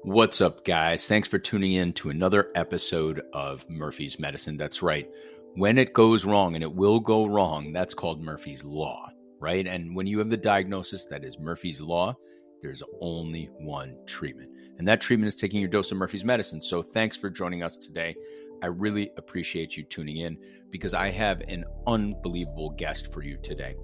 What's up, guys? Thanks for tuning in to another episode of Murphy's Medicine. That's right. When it goes wrong, and it will go wrong, that's called Murphy's Law, right? And when you have the diagnosis that is Murphy's Law, there's only one treatment. And that treatment is taking your dose of Murphy's Medicine. So thanks for joining us today. I really appreciate you tuning in because I have an unbelievable guest for you today.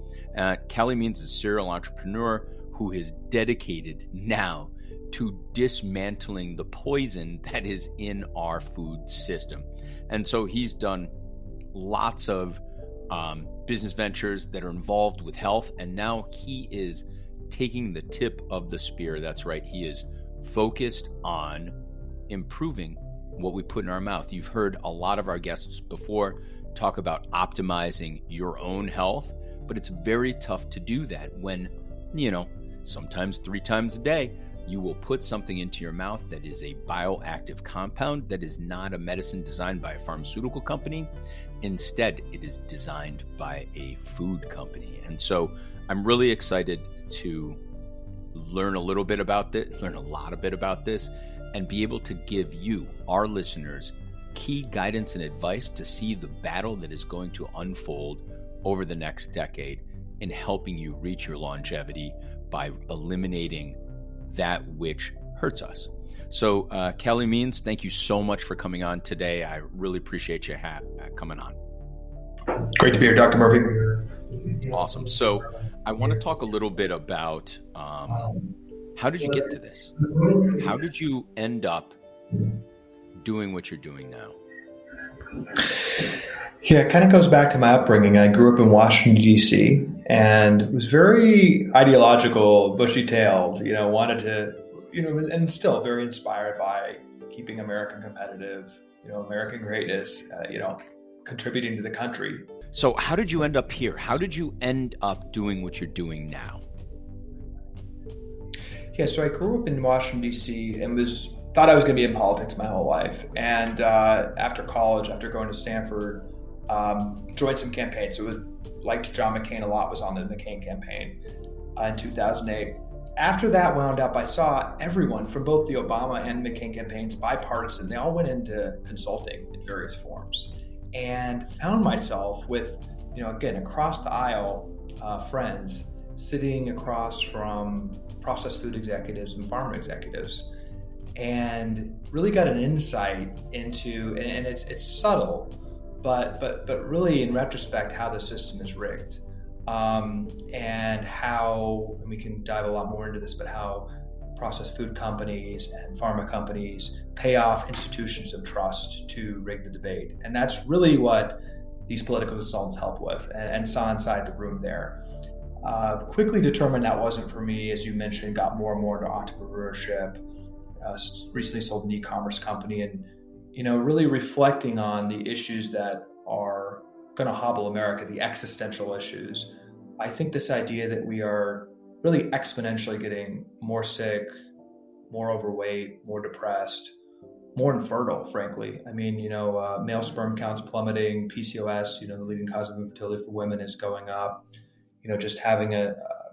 Calley Means is a serial entrepreneur who is dedicated now to dismantling the poison that is in our food system. And so he's done lots of business ventures that are involved with health. And now he is taking the tip of the spear. That's right. He is focused on improving what we put in our mouth. You've heard a lot of our guests before talk about optimizing your own health, but it's very tough to do that when, sometimes 3 times a day, you will put something into your mouth that is a bioactive compound that is not a medicine designed by a pharmaceutical company. Instead, it is designed by a food company. And so I'm really excited to learn a lot about this, and be able to give you, our listeners, key guidance and advice to see the battle that is going to unfold over the next decade in helping you reach your longevity by eliminating that which hurts us. So, Calley Means, thank you so much for coming on today. I really appreciate you coming on. Great to be here, Dr. Murphy. Awesome. So, I want to talk a little bit about how did you get to this? How did you end up doing what you're doing now? Yeah, it kind of goes back to my upbringing. I grew up in Washington, D.C., and was very ideological, bushy-tailed, wanted to, and still very inspired by keeping America competitive, American greatness, contributing to the country. So how did you end up here? How did you end up doing what you're doing now? Yeah, so I grew up in Washington, D.C., and thought I was going to be in politics my whole life. And after college, after going to Stanford, joined some campaigns. So liked John McCain a lot, was on the McCain campaign in 2008. After that wound up, I saw everyone from both the Obama and McCain campaigns, bipartisan. They all went into consulting in various forms, and found myself with, again, across the aisle, friends sitting across from processed food executives and pharma executives, and really got an insight into, and it's subtle, but really in retrospect, how the system is rigged, and how, and we can dive a lot more into this, but how processed food companies and pharma companies pay off institutions of trust to rig the debate. And that's really what these political consultants help with, and saw inside the room there. Quickly determined that wasn't for me, as you mentioned, got more and more into entrepreneurship, recently sold an e-commerce company, and really reflecting on the issues that are going to hobble America, the existential issues. I think this idea that we are really exponentially getting more sick, more overweight, more depressed, more infertile, frankly. I mean, male sperm counts plummeting, PCOS, the leading cause of infertility for women, is going up. Just having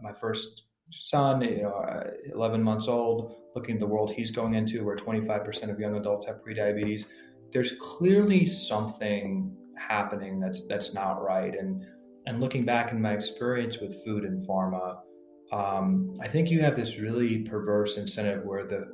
my first son, 11 months old, looking at the world he's going into, where 25% of young adults have prediabetes. There's clearly something happening that's not right. And looking back in my experience with food and pharma, I think you have this really perverse incentive where the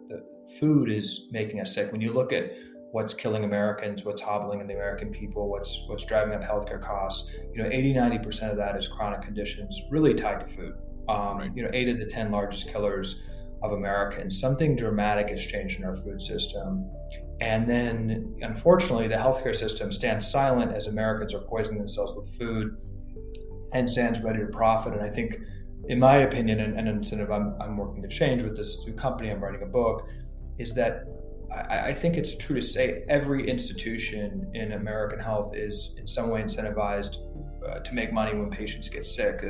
food is making us sick. When you look at what's killing Americans, what's hobbling in the American people, what's driving up healthcare costs, 80-90% of that is chronic conditions really tied to food. Right. 8 of the 10 largest killers of Americans. Something dramatic has changed in our food system. And then, unfortunately, the healthcare system stands silent as Americans are poisoning themselves with food and stands ready to profit. And I think, in my opinion, and an incentive I'm working to change with this new company, I'm writing a book, is that I think it's true to say every institution in American health is in some way incentivized to make money when patients get sick.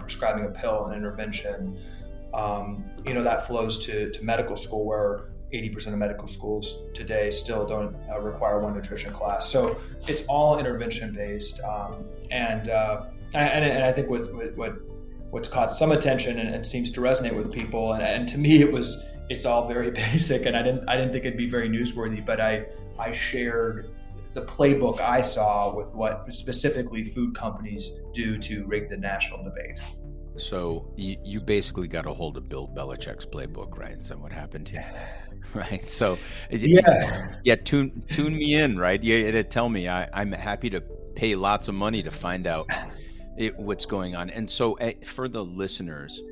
Prescribing a pill, an intervention, that flows to medical school, where 80% of medical schools today still don't require one nutrition class. So it's all intervention based, and I think what's caught some attention and seems to resonate with people, and to me it was it's all very basic, and I didn't think it'd be very newsworthy, but I shared the playbook I saw with what specifically food companies do to rig the national debate. So you basically got a hold of Bill Belichick's playbook, right? Is that what happened here? Right. So yeah, tune me in, right? Yeah, tell me. I'm happy to pay lots of money to find out what's going on. And so for the listeners,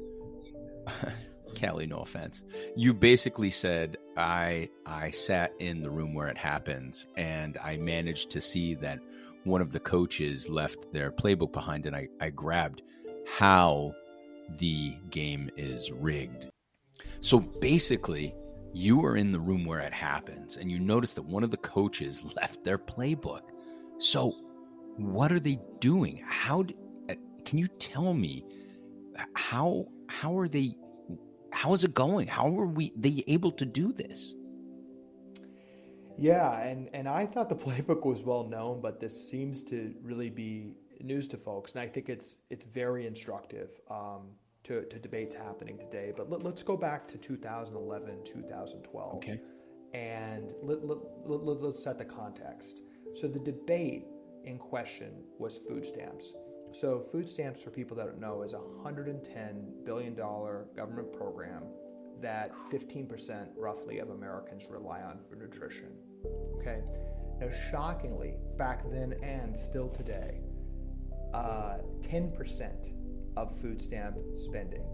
Calley, no offense, you basically said I sat in the room where it happens, and I managed to see that one of the coaches left their playbook behind, and I grabbed how the game is rigged. So basically, you are in the room where it happens, and you notice that one of the coaches left their playbook. So what are they doing? Can you tell me how is it going? How are they able to do this? Yeah, and I thought the playbook was well known, but this seems to really be news to folks, and I think it's very instructive to debates happening today. But let's go back to 2011, 2012, okay, and let's set the context. So the debate in question was food stamps. So food stamps, for people that don't know, is a $110 billion government program that 15% roughly of Americans rely on for nutrition. Okay. Now, shockingly, back then and still today, 10% of food stamp spending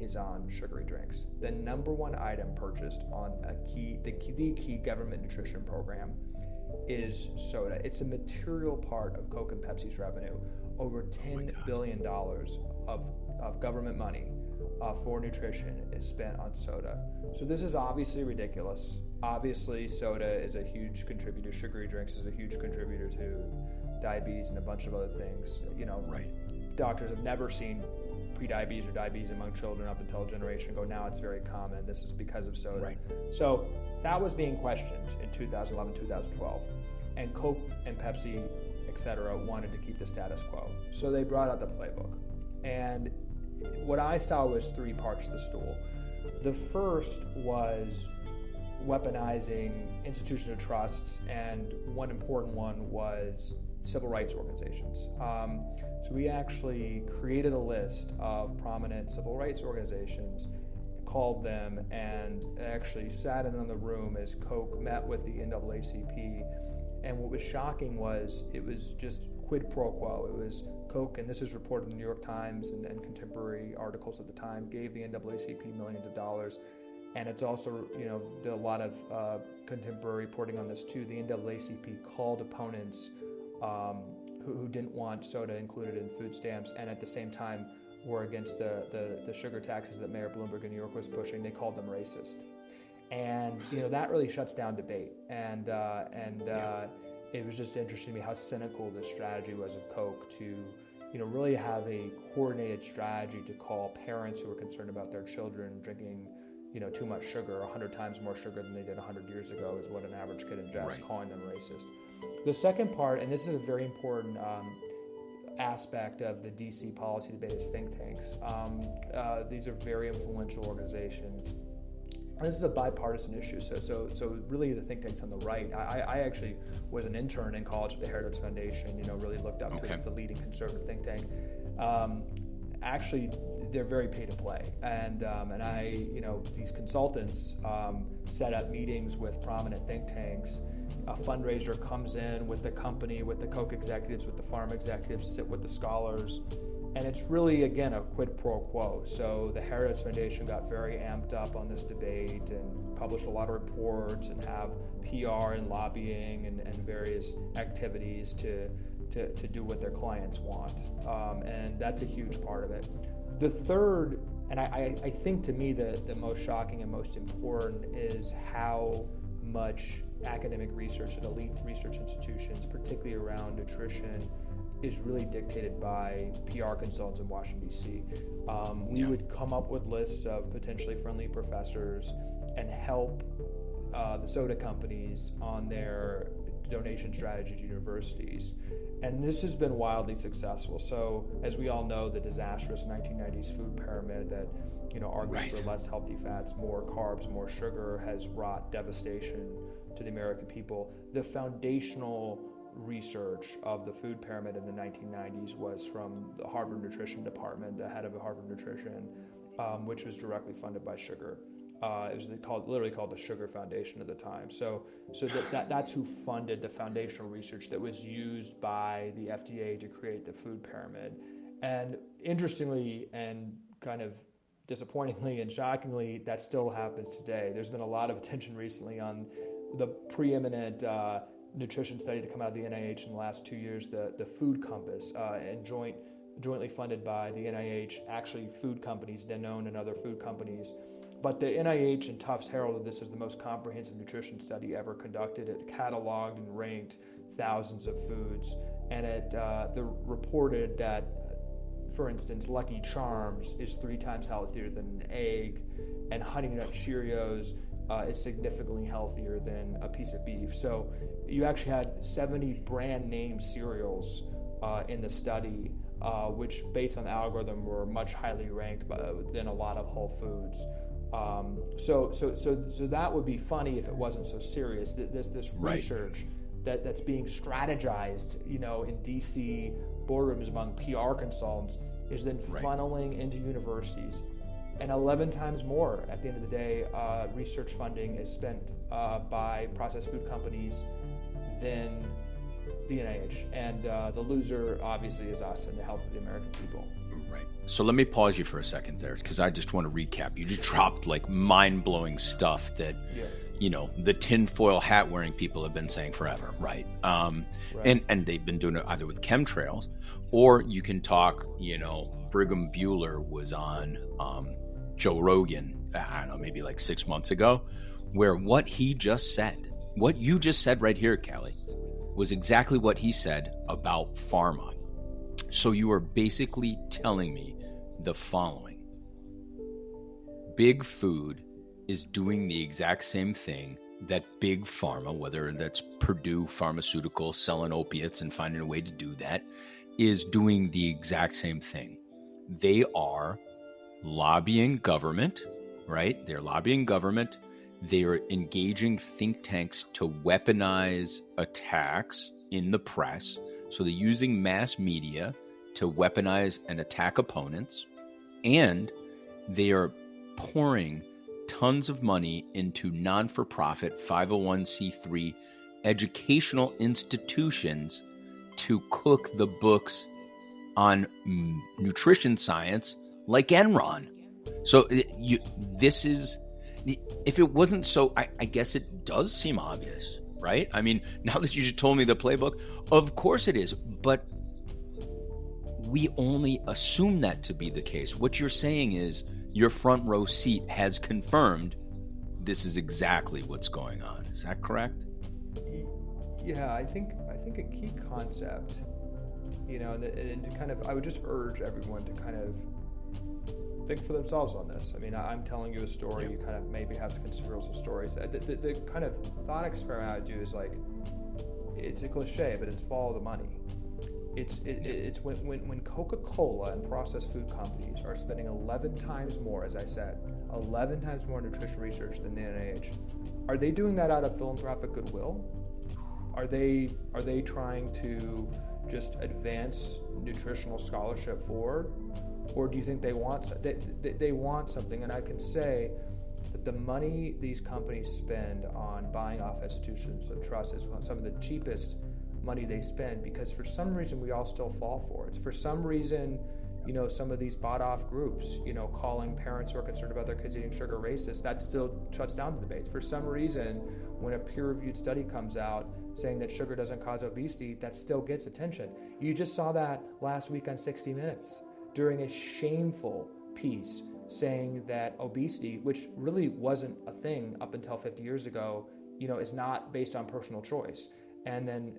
is on sugary drinks. The number one item purchased on the key government nutrition program is soda. It's a material part of Coke and Pepsi's revenue. Over $10 billion of government money for nutrition is spent on soda. So this is obviously ridiculous. Obviously, soda is a huge contributor. Sugary drinks is a huge contributor to diabetes and a bunch of other things. Right. Doctors have never seen prediabetes or diabetes among children up until a generation ago. Now it's very common. This is because of soda. Right. So that was being questioned in 2011, 2012. And Coke and Pepsi, etc., wanted to keep the status quo. So they brought out the playbook. And what I saw was three parts to the stool. The first was weaponizing institutional trusts, and one important one was civil rights organizations. So we actually created a list of prominent civil rights organizations, called them, and actually sat in the room as Coke met with the NAACP. And what was shocking was it was just quid pro quo. It was Coke, and this is reported in the New York Times and contemporary articles at the time, gave the NAACP millions of dollars. And it's also, a lot of contemporary reporting on this too. The NAACP called opponents who didn't want soda included in food stamps, and at the same time were against the sugar taxes that Mayor Bloomberg in New York was pushing. They called them racist. And that really shuts down debate, and it was just interesting to me how cynical this strategy was of Coke to, really have a coordinated strategy to call parents who were concerned about their children drinking, too much sugar, 100 times more sugar than they did 100 years ago, is what an average kid ingests, right, calling them racist. The second part, and this is a very important aspect of the DC policy debate, is think tanks. These are very influential organizations. This is a bipartisan issue, so really the think tanks on the right. I actually was an intern in college at the Heritage Foundation. Really looked up to it as the leading conservative think tank. Actually, they're very pay to play, and I, these consultants set up meetings with prominent think tanks. A fundraiser comes in with the company, with the Coke executives, with the pharma executives, sit with the scholars. And it's really, again, a quid pro quo. So the Heritage Foundation got very amped up on this debate and published a lot of reports and have PR and lobbying and various activities to do what their clients want. And that's a huge part of it. The third, and I think to me the most shocking and most important, is how much academic research and elite research institutions, particularly around nutrition, is really dictated by PR consultants in Washington, D.C. We would come up with lists of potentially friendly professors and help the soda companies on their donation strategy to universities. And this has been wildly successful. So as we all know, the disastrous 1990s food pyramid that, argues for less healthy fats, more carbs, more sugar, has wrought devastation to the American people. The foundational research of the food pyramid in the 1990s was from the Harvard Nutrition Department, the head of Harvard Nutrition, which was directly funded by sugar. It was literally called the Sugar Foundation at the time. So that's who funded the foundational research that was used by the FDA to create the food pyramid. And interestingly, and kind of disappointingly and shockingly, that still happens today. There's been a lot of attention recently on the preeminent nutrition study to come out of the NIH in the last 2 years, the Food Compass, and jointly funded by the NIH, actually food companies, Danone and other food companies. But the NIH and Tufts heralded this as the most comprehensive nutrition study ever conducted. It cataloged and ranked thousands of foods, and it reported that, for instance, Lucky Charms is 3 times healthier than an egg, and Honey Nut Cheerios is significantly healthier than a piece of beef. So you actually had 70 brand name cereals in the study, which based on the algorithm were much highly ranked than a lot of whole foods. So that would be funny if it wasn't so serious. This research that's being strategized, in DC boardrooms among PR consultants is then funneling into universities. And 11 times more at the end of the day, research funding is spent by processed food companies than the NIH. And the loser obviously is us and the health of the American people. Right. So let me pause you for a second there, because I just want to recap. You just dropped like mind-blowing stuff that, the tinfoil hat wearing people have been saying forever, right? And they've been doing it either with chemtrails, or you can talk, Brigham Bueller was on Joe Rogan, I don't know, maybe like 6 months ago, where what he just said, what you just said right here, Calley, was exactly what he said about pharma. So you are basically telling me the following. Big Food is doing the exact same thing that Big Pharma, whether that's Purdue Pharmaceuticals selling opiates and finding a way to do that, is doing the exact same thing. They are lobbying government, right? They're lobbying government. They are engaging think tanks to weaponize attacks in the press. So they're using mass media to weaponize and attack opponents. And they are pouring tons of money into non-for-profit 501c3 educational institutions to cook the books on nutrition science like Enron. So this is, if it wasn't so, I guess it does seem obvious, right? I mean, now that you just told me the playbook, of course it is, but we only assume that to be the case. What you're saying is your front row seat has confirmed this is exactly what's going on. Is that correct? Yeah, I think a key concept, and kind of, I would just urge everyone to kind of think for themselves on this. I mean, I'm telling you a story, you kind of maybe have to consider some stories. The kind of thought experiment I would do is like, it's a cliche, but it's follow the money. It's when Coca Cola and processed food companies are spending 11 times more, as I said, 11 times more nutrition research than the NIH. Are they doing that out of philanthropic goodwill? Are they trying to just advance nutritional scholarship forward, or do you think they want they want something? And I can say that the money these companies spend on buying off institutions of trust is some of the cheapest money they spend, because for some reason we all still fall for it. For some reason, some of these bought off groups, calling parents who are concerned about their kids eating sugar racist, that still shuts down the debate. For some reason, when a peer-reviewed study comes out saying that sugar doesn't cause obesity, that still gets attention. You just saw that last week on 60 Minutes during a shameful piece saying that obesity, which really wasn't a thing up until 50 years ago, is not based on personal choice. And then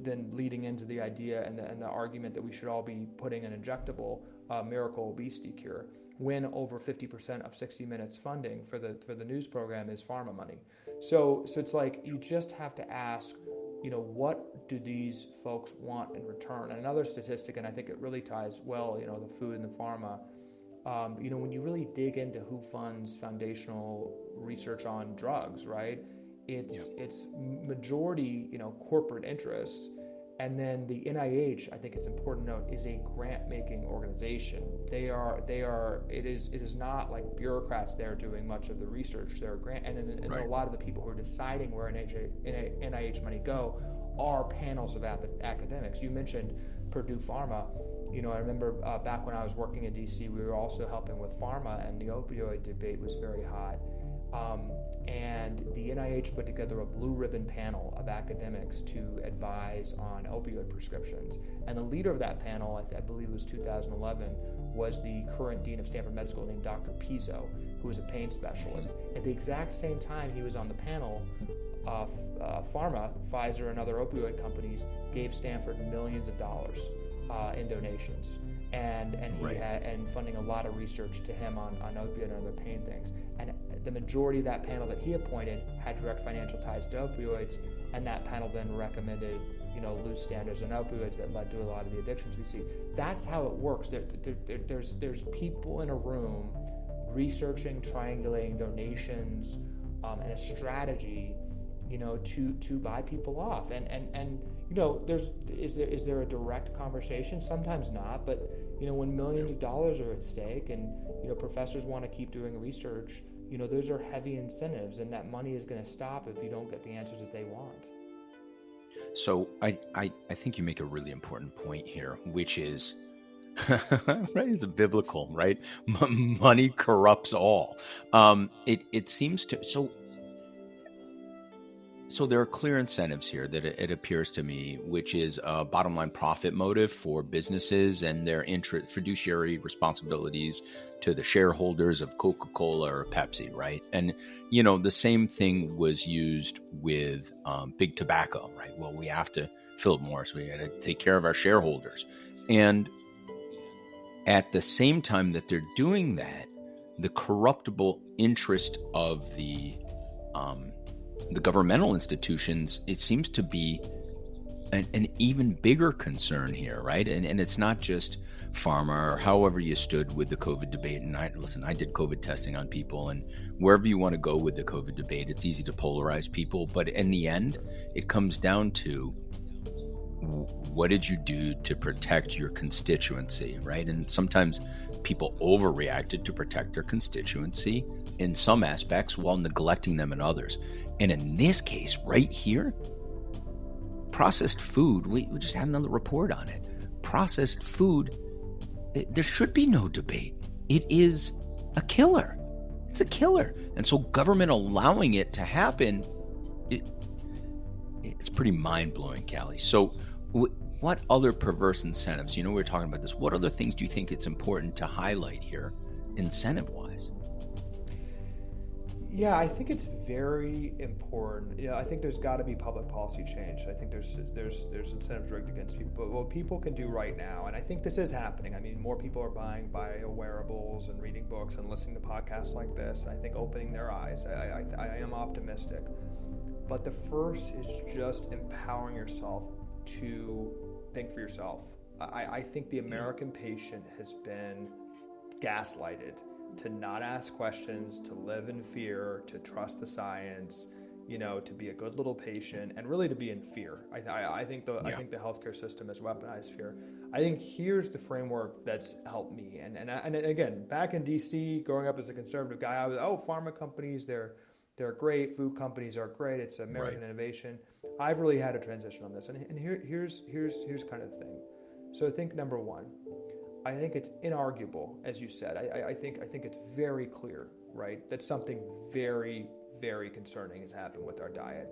then leading into the idea and the argument that we should all be putting an injectable miracle obesity cure, when over 50% of 60 Minutes funding for the news program is pharma money. So it's like, you just have to ask, what do these folks want in return? And another statistic, and I think it really ties well, the food and the pharma, when you really dig into who funds foundational research on drugs, right? It's majority, corporate interests. And then the NIH, I think it's important to note, is a grant-making organization. It is not like bureaucrats there doing much of the research. They're a grant, and a lot of the people who are deciding where NIH money go are panels of academics. You mentioned Purdue Pharma. I remember back when I was working in DC, we were also helping with pharma, and the opioid debate was very hot. And the NIH put together a blue ribbon panel of academics to advise on opioid prescriptions. And the leader of that panel, I believe it was 2011, was the current dean of Stanford Med School named Dr. Pizzo, who was a pain specialist. At the exact same time he was on the panel, Pharma, Pfizer, and other opioid companies gave Stanford millions of dollars in donations. And he had funding a lot of research to him on opioid and other pain things. And the majority of that panel that he appointed had direct financial ties to opioids, and that panel then recommended loose standards on opioids that led to a lot of the addictions we see. That's how it works. There's people in a room researching, triangulating donations, and a strategy, to buy people off. And is there a direct conversation? Sometimes not, but when millions of dollars are at stake, and professors want to keep doing research, those are heavy incentives, and that money is going to stop if you don't get the answers that they want. So I think you make a really important point here, which is right, it's biblical, right? Money corrupts all. It seems to so there are clear incentives here that it appears to me, which is a bottom line profit motive for businesses and their fiduciary responsibilities to the shareholders of Coca Cola or Pepsi, right? And, the same thing was used with big tobacco, right? Well, we have to fill it more, so we got to take care of our shareholders. And at the same time that they're doing that, the corruptible interest of the governmental institutions, it seems to be an even bigger concern here, right? And it's not just pharma or however you stood with the COVID debate. And I did COVID testing on people, and wherever you want to go with the COVID debate, it's easy to polarize people. But in the end, it comes down to what did you do to protect your constituency, right? And sometimes people overreacted to protect their constituency in some aspects while neglecting them in others. And in this case, right here, processed food, we just had another report on it. Processed food, there should be no debate. It is a killer. It's a killer. And so government allowing it to happen, it's pretty mind-blowing, Calley. So what other perverse incentives, we were talking about this, what other things do you think it's important to highlight here, incentive-wise? Yeah, I think it's very important. I think there's got to be public policy change. I think there's incentives rigged against people. But what people can do right now, and I think this is happening. I mean, more people are buying wearables and reading books and listening to podcasts like this. I think opening their eyes. I am optimistic. But the first is just empowering yourself to think for yourself. I think the American patient has been gaslighted to not ask questions, to live in fear, to trust the science, to be a good little patient, and really to be in fear. I think the healthcare system has weaponized fear. I think here's the framework that's helped me. And again, back in DC, growing up as a conservative guy, I was, pharma companies, they're great. Food companies are great. It's American innovation. I've really had a transition on this, and here's kind of the thing. So I think number one, I think it's inarguable, as you said. I think it's very clear, right, that something very, very concerning has happened with our diet.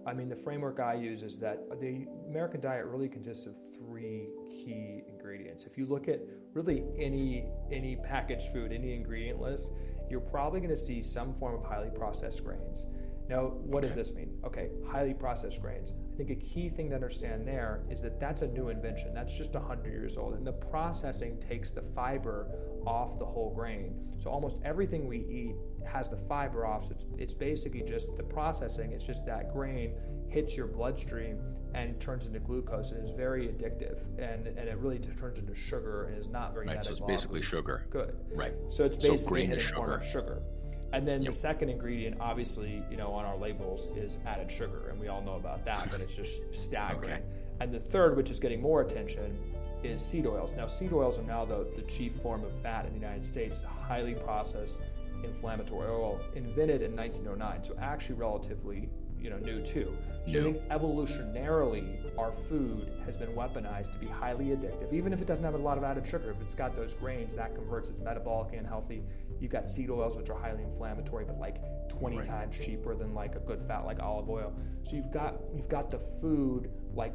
I mean, the framework I use is that the American diet really consists of three key ingredients. If you look at really any packaged food, any ingredient list, you're probably going to see some form of highly processed grains. Now, what does this mean? Okay, highly processed grains. I think a key thing to understand there is that that's a new invention. That's just 100 years old. And the processing takes the fiber off the whole grain. So almost everything we eat has the fiber off. So it's basically just the processing. It's just that grain hits your bloodstream and turns into glucose and is very addictive. And it really turns into sugar and is not very right. So it's metabolic. basically sugar. Good. Right. So it's basically grain a is form of sugar. And then Yep. the second ingredient, obviously, on our labels is added sugar, and we all know about that, but it's just staggering. Okay. And the third, which is getting more attention, is seed oils. Now, seed oils are now the chief form of fat in the United States, highly processed inflammatory oil, invented in 1909, so actually relatively new too. So I think evolutionarily, our food has been weaponized to be highly addictive, even if it doesn't have a lot of added sugar. If it's got those grains, that converts it's metabolic and healthy. You've got seed oils, which are highly inflammatory, but like 20 times cheaper than like a good fat like olive oil. So you've got the food like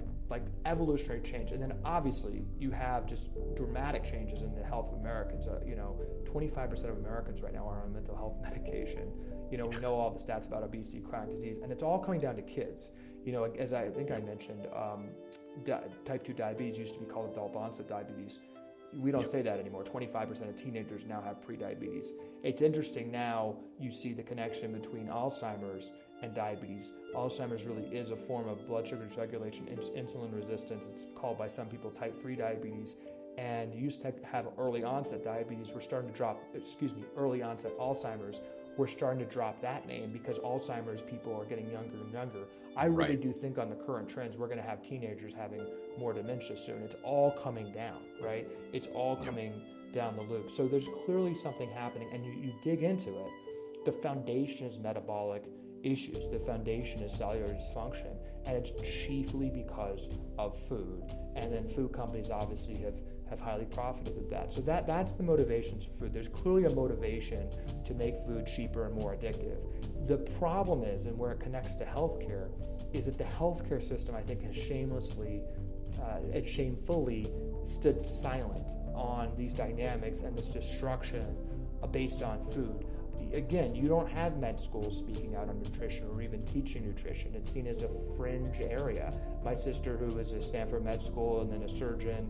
evolutionary change, and then obviously you have just dramatic changes in the health of Americans. 25% of Americans right now are on mental health medication. We know all the stats about obesity, chronic disease, and it's all coming down to kids. As I think I mentioned, type 2 diabetes used to be called adult onset diabetes. We don't say that anymore. 25% of teenagers now have prediabetes. It's interesting now you see the connection between Alzheimer's and diabetes. Alzheimer's really is a form of blood sugar dysregulation, insulin resistance. It's called by some people type 3 diabetes. And you used to have early onset diabetes. Early onset Alzheimer's. We're starting to drop that name because Alzheimer's people are getting younger and younger. I really do think on the current trends, we're going to have teenagers having more dementia soon. It's all coming down, right? It's all coming down the loop. So there's clearly something happening, and you dig into it. The foundation is metabolic issues. The foundation is cellular dysfunction, and it's chiefly because of food. And then food companies obviously have highly profited with that. So that's the motivations for food. There's clearly a motivation to make food cheaper and more addictive. The problem is, and where it connects to healthcare, is that the healthcare system, I think, has shamefully stood silent on these dynamics and this destruction based on food. Again, you don't have med schools speaking out on nutrition or even teaching nutrition. It's seen as a fringe area. My sister, who was at Stanford Med School and then a surgeon,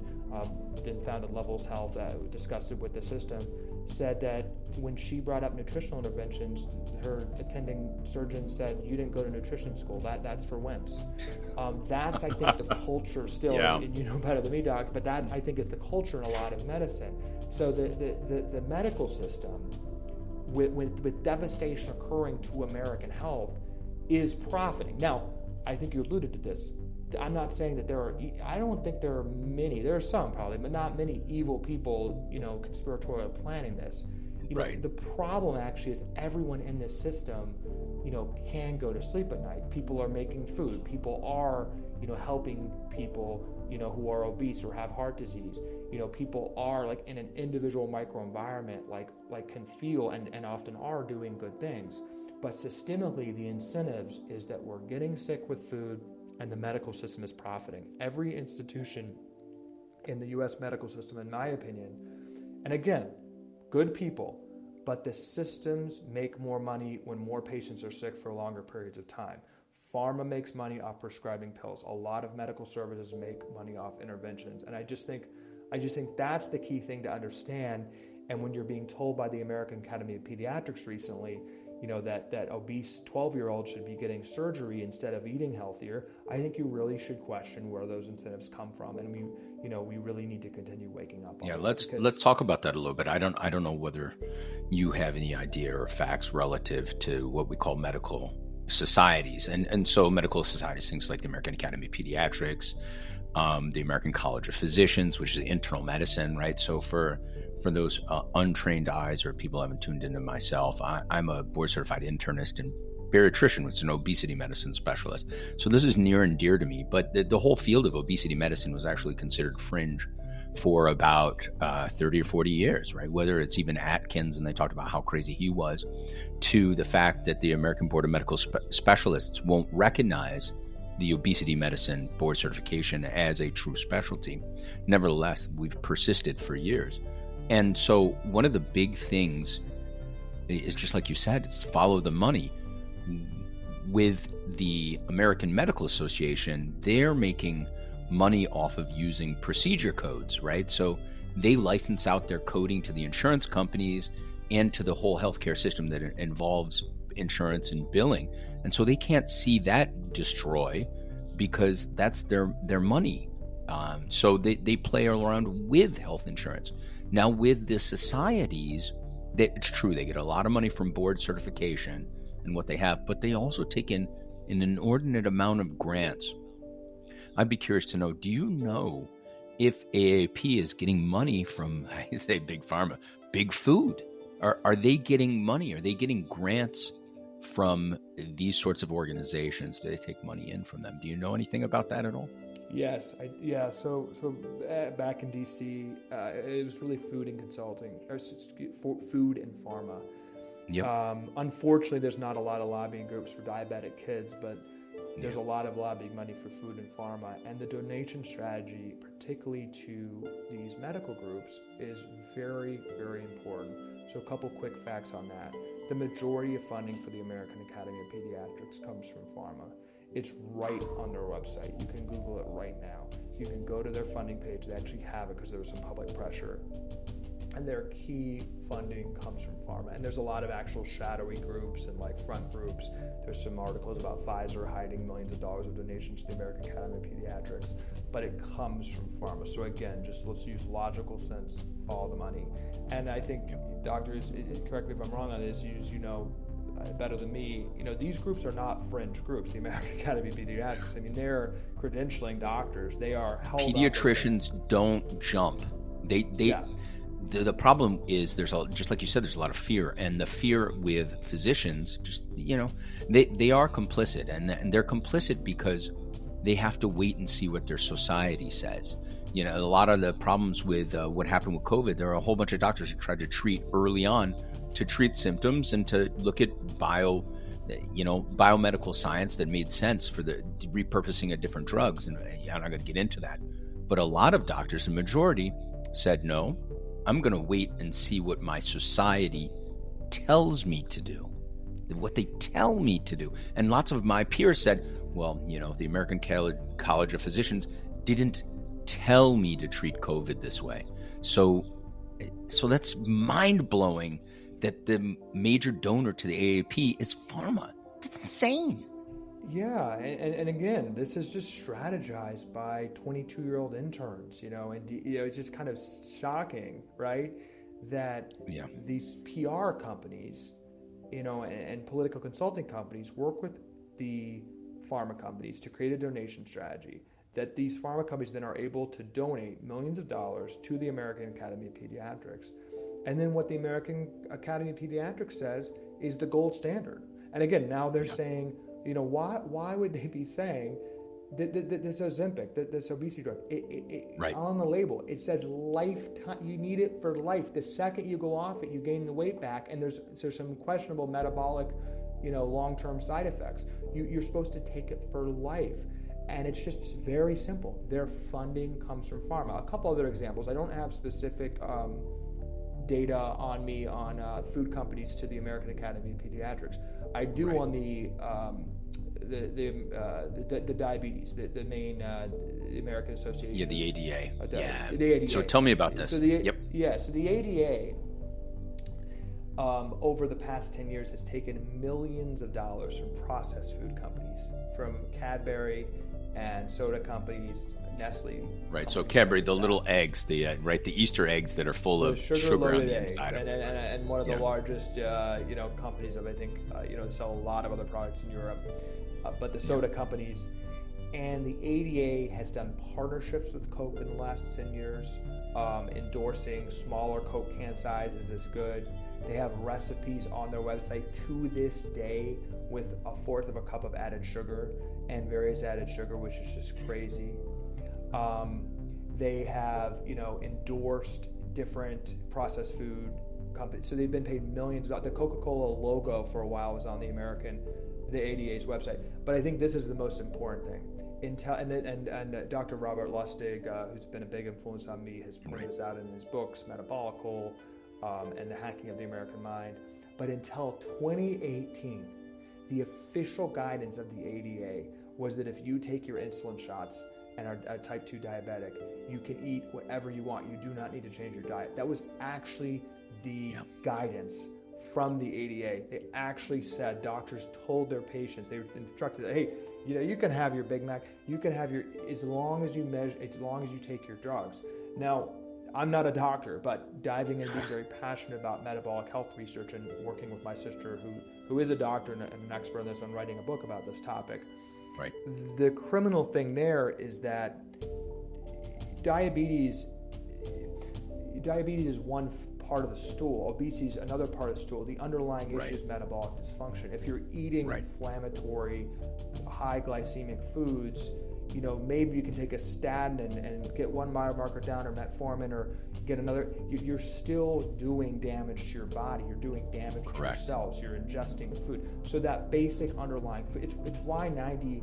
then founded Levels Health, discussed it with the system, said that when she brought up nutritional interventions, her attending surgeon said, "You didn't go to nutrition school. That's for wimps." That's, I think, the culture still, and you know better than me, Doc, but that, I think, is the culture in a lot of medicine. So the medical system, with devastation occurring to American health, is profiting. Now, I think you alluded to this. I'm not saying that I don't think there are many, there are some probably, but not many evil people, conspiratorial planning this. The problem actually is everyone in this system, can go to sleep at night. People are making food. People are, helping people, who are obese or have heart disease. People are like in an individual microenvironment, like can feel and often are doing good things. But systemically, the incentives is that we're getting sick with food and the medical system is profiting. Every institution in the U.S. medical system, in my opinion, and again, good people, but the systems make more money when more patients are sick for longer periods of time. Pharma makes money off prescribing pills. A lot of medical services make money off interventions. And I just think that's the key thing to understand. And when you're being told by the American Academy of Pediatrics recently, that obese 12-year-olds should be getting surgery instead of eating healthier, I think you really should question where those incentives come from, and we really need to continue waking up on it. Let's talk about that a little bit. I don't know whether you have any idea or facts relative to what we call medical societies, and so medical societies, things like the American Academy of Pediatrics, the American College of Physicians, which is internal medicine, right? So for those untrained eyes or people who haven't tuned into myself, I'm a board-certified internist and bariatrician, which is an obesity medicine specialist. So this is near and dear to me, but the whole field of obesity medicine was actually considered fringe for about 30 or 40 years, right? Whether it's even Atkins, and they talked about how crazy he was, to the fact that the American Board of Medical Specialists won't recognize the obesity medicine board certification as a true specialty. Nevertheless, we've persisted for years. And so one of the big things is, just like you said, it's follow the money. with the American Medical Association, they're making money off of using procedure codes, right? So they license out their coding to the insurance companies and to the whole healthcare system that involves insurance and billing. And so they can't see that destroy because that's their money. So they play around with health insurance. Now with the societies, it's true, they get a lot of money from board certification and what they have, but they also take in an inordinate amount of grants. I'd be curious to know, do you know if AAP is getting money from, I say Big Pharma, Big Food? Are they getting money? Are they getting grants from these sorts of organizations? Do they take money in from them? Do you know anything about that at all? Yes, So back in DC, it was really food and consulting, or food and pharma. Yep. Unfortunately, there's not a lot of lobbying groups for diabetic kids, but there's a lot of lobbying money for food and pharma. And the donation strategy, particularly to these medical groups, is very, very important. So a couple quick facts on that. The majority of funding for the American Academy of Pediatrics comes from pharma. It's right on their website. You can Google it right now. You can go to their funding page. They actually have it because there was some public pressure. And their key funding comes from pharma. And there's a lot of actual shadowy groups and like front groups. There's some articles about Pfizer hiding millions of dollars of donations to the American Academy of Pediatrics, but it comes from pharma. So again, just let's use logical sense, follow the money. And I think doctors, correct me if I'm wrong on this, you know better than me, these groups are not fringe groups, the American Academy of Pediatrics. I mean, they're credentialing doctors. They are held Pediatricians don't jump. The problem is just like you said, there's a lot of fear, and the fear with physicians, they are complicit, and they're complicit because they have to wait and see what their society says. A lot of the problems with what happened with COVID, there are a whole bunch of doctors who tried to treat early on to treat symptoms and to look at biomedical science that made sense for the repurposing of different drugs. And I'm not going to get into that. But a lot of doctors, the majority, said, no, I'm going to wait and see what my society tells me to do, what they tell me to do. And lots of my peers said, well, the American College of Physicians didn't tell me to treat COVID this way. So that's mind-blowing that the major donor to the AAP is pharma. That's insane. Yeah, and again, this is just strategized by 22-year-old interns, and it's just kind of shocking, right? That these PR companies, and political consulting companies work with the pharma companies to create a donation strategy that these pharma companies then are able to donate millions of dollars to the American Academy of Pediatrics. And then what the American Academy of Pediatrics says is the gold standard. And again, now they're saying, why would they be saying that this Ozempic, this obesity drug, right. On the label, it says lifetime, you need it for life. The second you go off it, you gain the weight back, and there's some questionable metabolic, long-term side effects. You're supposed to take it for life. And it's just very simple. Their funding comes from pharma. A couple other examples. I don't have specific data on me on food companies to the American Academy of Pediatrics. I do on the diabetes, the main American Association. Yeah, the ADA. The ADA. So tell me about this. So the ADA over the past 10 years has taken millions of dollars from processed food companies, from Cadbury and soda companies, Nestle. Right. So Cadbury, the little eggs, the Easter eggs that are full of sugar on the inside. And one of the largest, companies of, I think, sell a lot of other products in Europe. But the soda companies, and the ADA has done partnerships with Coke in the last 10 years, endorsing smaller Coke can sizes is good. They have recipes on their website to this day with 1/4 of a cup of added sugar and various added sugar, which is just crazy. They have, endorsed different processed food companies. So they've been paid millions of dollars. The Coca Cola logo for a while was on the ADA's website. But I think this is the most important thing. And Dr. Robert Lustig, who's been a big influence on me, has pointed this out in his books, Metabolical, and The Hacking of the American Mind. But until 2018, The official guidance of the ADA was that if you take your insulin shots and are a type 2 diabetic, you can eat whatever you want. You do not need to change your diet. That was actually the guidance from the ADA. They actually said, doctors told their patients, they were instructed, hey, you can have your Big Mac, you can have as long as you take your drugs. Now, I'm not a doctor, but diving in, being very passionate about metabolic health research and working with my sister who is a doctor and an expert in this, and writing a book about this topic. Right. The criminal thing there is that diabetes is one part of the stool. Obesity is another part of the stool. The underlying issue is metabolic dysfunction. If you're eating inflammatory, high glycemic foods, maybe you can take a statin and get one biomarker down, or metformin, or get another. You're still doing damage to your body. You're doing damage to your cells. You're ingesting food. So that basic underlying food, it's why 99%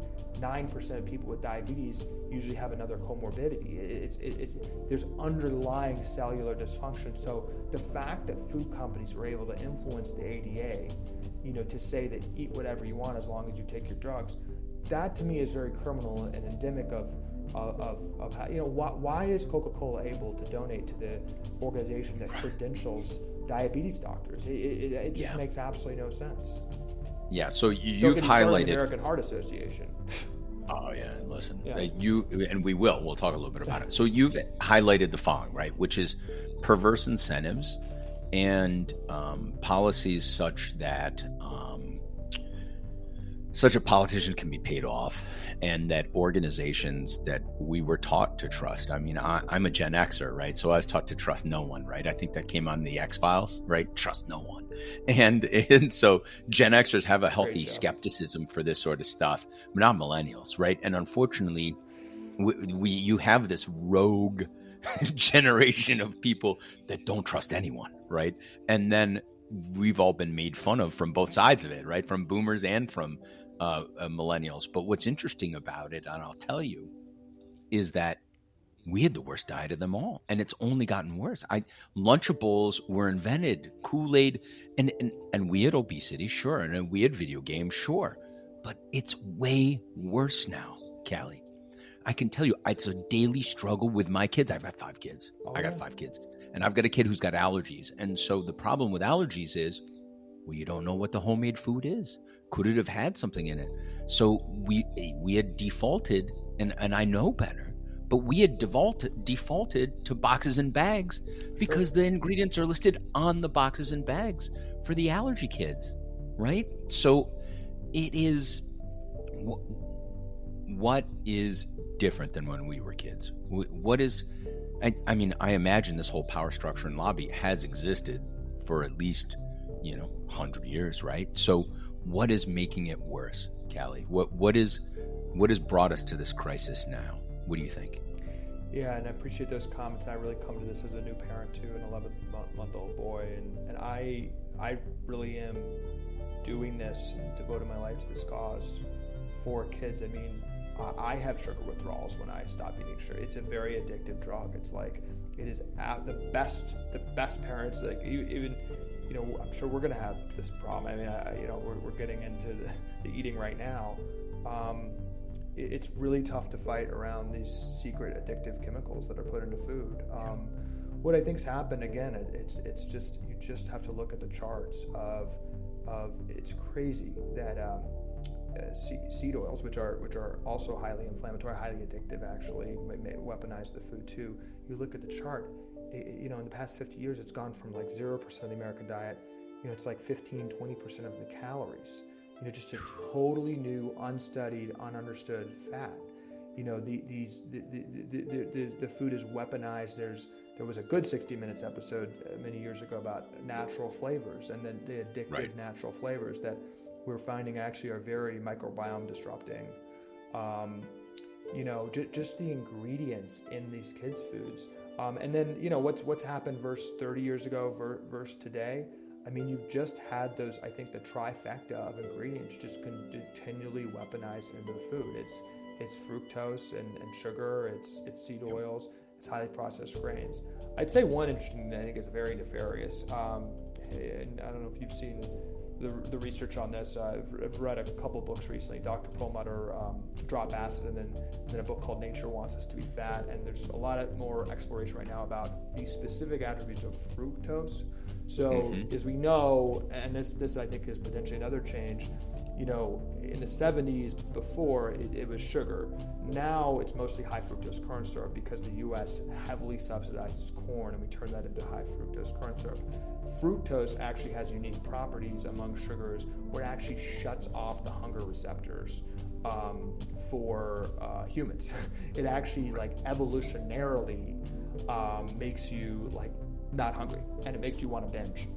of people with diabetes usually have another comorbidity. There's underlying cellular dysfunction. So the fact that food companies were able to influence the ADA, to say that eat whatever you want as long as you take your drugs, that to me is very criminal and endemic of how, why is Coca Cola able to donate to the organization that credentials diabetes doctors? It just makes absolutely no sense. Yeah, so you've highlighted the American Heart Association. Oh yeah, listen, we'll talk a little bit about it. So you've highlighted the following, right, which is perverse incentives and policies such that such a politician can be paid off, and that organizations that we were taught to trust. I mean, I'm a Gen Xer, right? So I was taught to trust no one, right? I think that came on the X-Files, right? Trust no one. And so Gen Xers have a healthy skepticism for this sort of stuff, but not millennials, right? And unfortunately, you have this rogue generation of people that don't trust anyone, right? And then we've all been made fun of from both sides of it, right? From boomers and from millennials. But what's interesting about it, and I'll tell you, is that we had the worst diet of them all, and it's only gotten worse. Lunchables were invented, Kool-Aid, and we had obesity, sure, and we had video games, sure, but it's way worse now, Calley. I can tell you, it's a daily struggle with my kids. I've got 5 kids. I got 5 kids. And I've got a kid who's got allergies. And so the problem with allergies is, well, you don't know what the homemade food is. Could it have had something in it? So we had defaulted, and I know better, but we had defaulted to boxes and bags because the ingredients are listed on the boxes and bags for the allergy kids, right? So it is, what is different than when we were kids? What is... I mean, I imagine this whole power structure and lobby has existed for at least, 100 years, right? So what is making it worse, Calley? What has brought us to this crisis now? What do you think? Yeah, and I appreciate those comments. I really come to this as a new parent too, an 11-month-old boy, and I really am doing this and devoting my life to this cause for kids. I mean, I have sugar withdrawals when I stop eating sugar. It's a very addictive drug. It's like, it is the best parents, like even, I'm sure we're going to have this problem. I mean, we're getting into the eating right now. It's really tough to fight around these secret addictive chemicals that are put into food. What I think's happened, again, it's just, you just have to look at the charts of it's crazy that, seed oils, which are also highly inflammatory, highly addictive, actually, may weaponize the food too. You look at the chart, in the past 50 years, it's gone from like 0% of the American diet, it's like 15-20% of the calories. Just a totally new, unstudied, ununderstood fact. The food is weaponized. There was a good 60 Minutes episode many years ago about natural flavors, and then the addictive natural flavors that we're finding actually are very microbiome disrupting. Just the ingredients in these kids' foods. And then, what's happened versus 30 years ago versus today. I mean, you've just had those, I think the trifecta of ingredients just continually weaponized into the food. It's fructose and sugar, it's seed oils, it's highly processed grains. I'd say one interesting thing I think is very nefarious, and I don't know if you've seen the research on this. I've read a couple books recently. Dr. Perlmutter, Drop Acid, and then a book called Nature Wants Us to Be Fat. And there's a lot more exploration right now about the specific attributes of fructose. So as we know, and this I think is potentially another change, you know, in the 70s before it was sugar. Now it's mostly high fructose corn syrup because the U.S. heavily subsidizes corn and we turn that into high fructose corn syrup. Fructose actually has unique properties among sugars where it actually shuts off the hunger receptors for humans. It actually like evolutionarily makes you like not hungry and it makes you want to binge.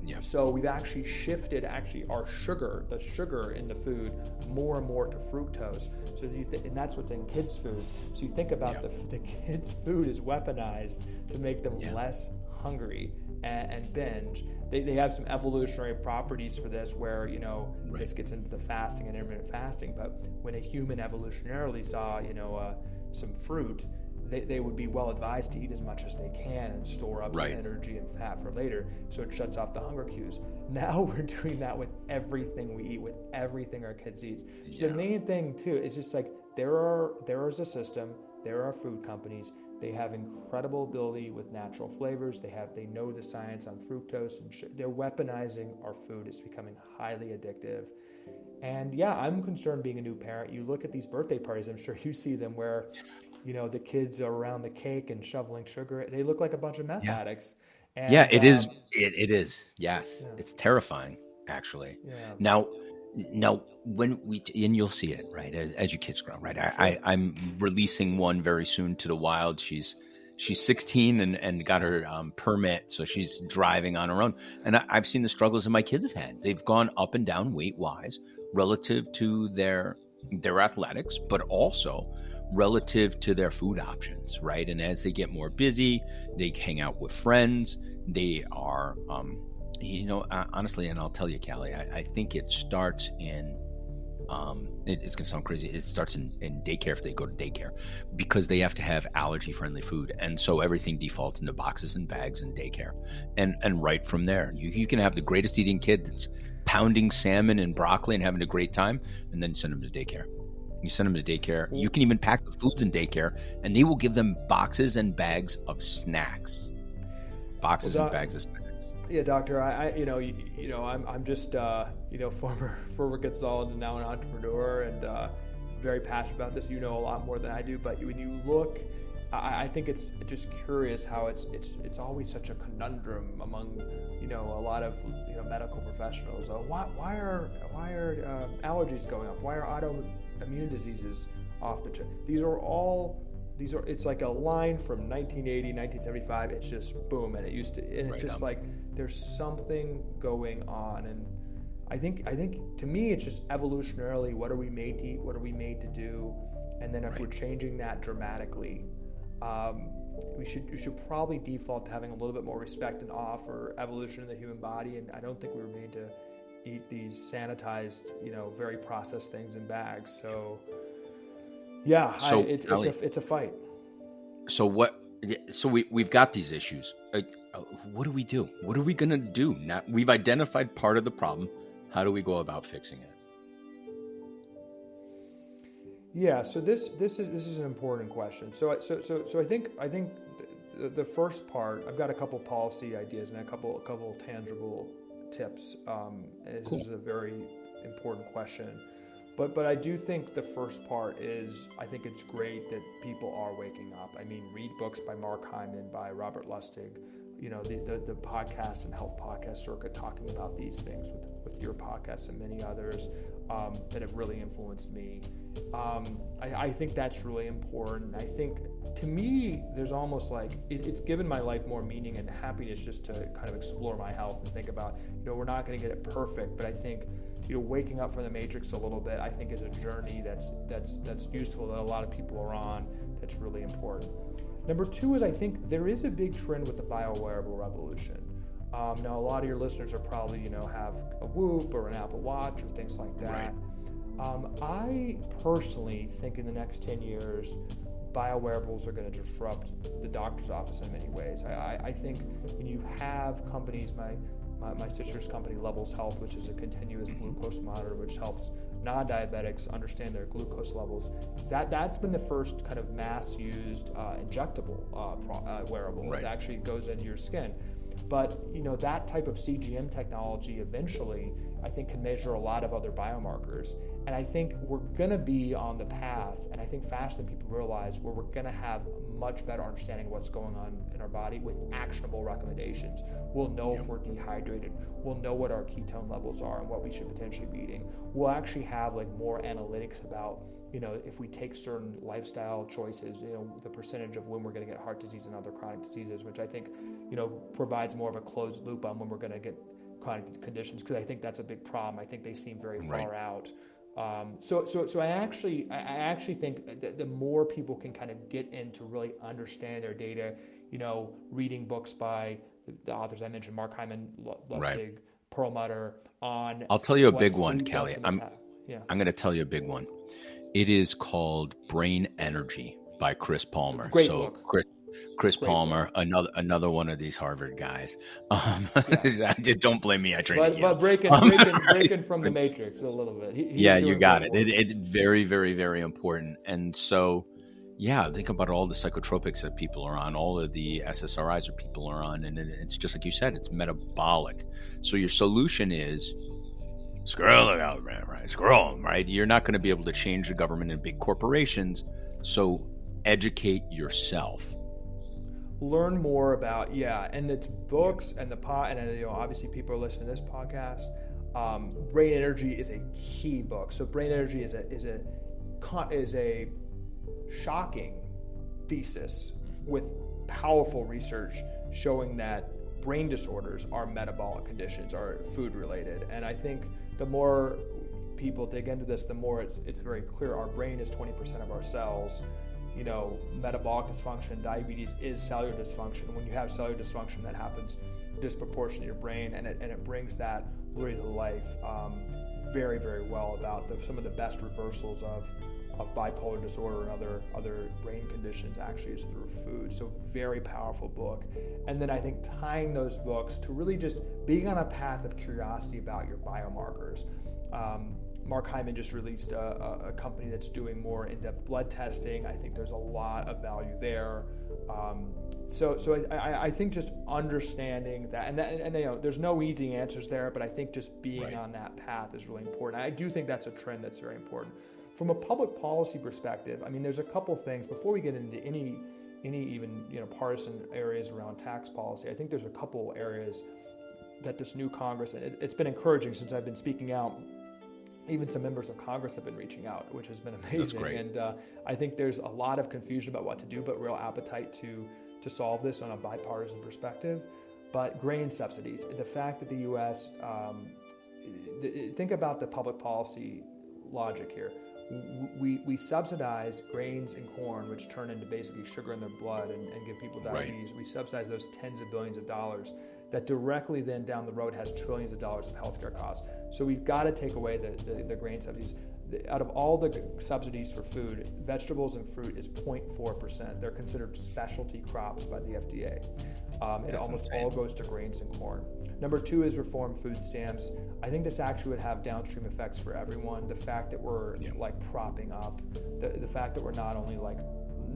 Yeah. So we've actually shifted our sugar, the sugar in the food, more and more to fructose. So and that's what's in kids' food. So you think about the kids' food is weaponized to make them less hungry and binge. They have some evolutionary properties for this where, you know, this gets into the fasting and intermittent fasting. But when a human evolutionarily saw, you know, some fruit, they would be well advised to eat as much as they can and store up some energy and fat for later, so it shuts off the hunger cues. Now we're doing that with everything we eat, with everything our kids eat. So the main thing too is just like there is a system, there are food companies, they have incredible ability with natural flavors, they know the science on fructose, and they're weaponizing our food. It's becoming highly addictive. And I'm concerned being a new parent. You look at these birthday parties, I'm sure you see them where, you know, the kids are around the cake and shoveling sugar. They look like a bunch of meth addicts. And, it is. It is. Yes. Yeah. It's terrifying, actually. Yeah. Now when and you'll see it, right, as your kids grow, right? I'm releasing one very soon to the wild. She's 16 and got her permit, so she's driving on her own. And I've seen the struggles that my kids have had. They've gone up and down weight-wise relative to their athletics, but also relative to their food options, right? And as they get more busy, they hang out with friends. They are, honestly, and I'll tell you, Calley, I think it starts in, it's going to sound crazy. It starts in daycare if they go to daycare, because they have to have allergy-friendly food. And so everything defaults into boxes and bags in daycare. And right from there, you can have the greatest eating kid that's pounding salmon and broccoli and having a great time, and then send them to daycare. You send them to daycare. You can even pack the foods in daycare, and they will give them boxes and bags of snacks. And bags of snacks. Yeah, doctor. I'm just former consultant and now an entrepreneur, and very passionate about this. You know a lot more than I do, but when you look, I think it's just curious how it's always such a conundrum among a lot of medical professionals. Why are allergies going up? Why are autoimmune diseases off the chart? It's like a line from 1980, 1975. It's just boom, and it's just like there's something going on. And I think to me it's just evolutionarily, what are we made to eat? What are we made to do? And then if we're changing that dramatically, we should probably default to having a little bit more respect and awe for evolution in the human body. And I don't think we were made to eat these sanitized, very processed things in bags. So it's a fight. So we've got these issues. What do we do? What are we going to do? Now we've identified part of the problem. How do we go about fixing it? Yeah, so this is an important question. So I think the first part, I've got a couple policy ideas and a couple tangible tips. This is a very important question, but I do think the first part is, I think it's great that people are waking up. I mean, read books by Mark Hyman, by Robert Lustig, the podcast and health podcast circuit talking about these things with your podcast and many others that have really influenced me. I think that's really important. I think, to me, there's almost like it's given my life more meaning and happiness just to kind of explore my health and think about, we're not going to get it perfect, but I think, waking up from the matrix a little bit, I think is a journey that's useful, that a lot of people are on, that's really important. Number two is, I think there is a big trend with the biowearable revolution. Now, a lot of your listeners are probably, have a Whoop or an Apple Watch or things like that. Right. I personally think in the next 10 years, biowearables are going to disrupt the doctor's office in many ways. I think when you have companies, my my sister's company, Levels Health, which is a continuous glucose monitor, which helps non-diabetics understand their glucose levels. That's been the first kind of mass-used injectable wearable that actually goes into your skin. But that type of CGM technology eventually, I think, can measure a lot of other biomarkers. And I think we're going to be on the path, and I think faster than people realize, where we're going to have much better understanding of what's going on in our body with actionable recommendations. We'll know if we're dehydrated. We'll know what our ketone levels are and what we should potentially be eating. We'll actually have more analytics about, if we take certain lifestyle choices, the percentage of when we're going to get heart disease and other chronic diseases, which I think, provides more of a closed loop on when we're going to get chronic conditions, because I think that's a big problem. I think they seem very far out. So I actually think that the more people can kind of get into really understand their data, reading books by the authors I mentioned, Mark Hyman, Lustig, Perlmutter, on. I'll tell you a big one, Calley. I'm going to tell you a big one. It is called Brain Energy by Chris Palmer. Great book. Chris Palmer, another one of these Harvard guys. Don't blame me. I trained but breaking from the matrix a little bit. You got it. It's very, very, very important. And so, think about all the psychotropics that people are on, all of the SSRIs that people are on, and it's just like you said, it's metabolic. So your solution is screw the government, right? Screw them, right? You're not going to be able to change the government and big corporations. So educate yourself. Learn more about and it's books and and obviously people are listening to this podcast. Brain Energy is a key book. So Brain Energy is a shocking thesis with powerful research showing that brain disorders are metabolic conditions, are food related. And I think the more people dig into this, the more it's very clear our brain is 20% of our cells. Metabolic dysfunction, diabetes is cellular dysfunction. When you have cellular dysfunction, that happens disproportionately to your brain, and it brings that really to life very, very well about some of the best reversals of bipolar disorder and other brain conditions actually is through food. So very powerful book. And then I think tying those books to really just being on a path of curiosity about your biomarkers. Mark Hyman just released a company that's doing more in-depth blood testing. I think there's a lot of value there. So I think just understanding that, and there's no easy answers there, but I think just being on that path is really important. I do think that's a trend that's very important. From a public policy perspective, I mean, there's a couple things before we get into any even partisan areas around tax policy. I think there's a couple areas that this new Congress, and it's been encouraging since I've been speaking out. Even some members of Congress have been reaching out, which has been amazing. That's great. And I think there's a lot of confusion about what to do, but real appetite to solve this on a bipartisan perspective. But grain subsidies, the fact that the U.S., think about the public policy logic here. We subsidize grains and corn, which turn into basically sugar in their blood and give people diabetes. Right. We subsidize those tens of billions of dollars that directly then down the road has trillions of dollars of healthcare costs. So we've got to take away the grain subsidies. Out of all the subsidies for food, vegetables and fruit is 0.4%. They're considered specialty crops by the FDA. It almost all goes to grains and corn. Number two is reform food stamps. I think this actually would have downstream effects for everyone. The fact that we're propping up, the fact that we're not only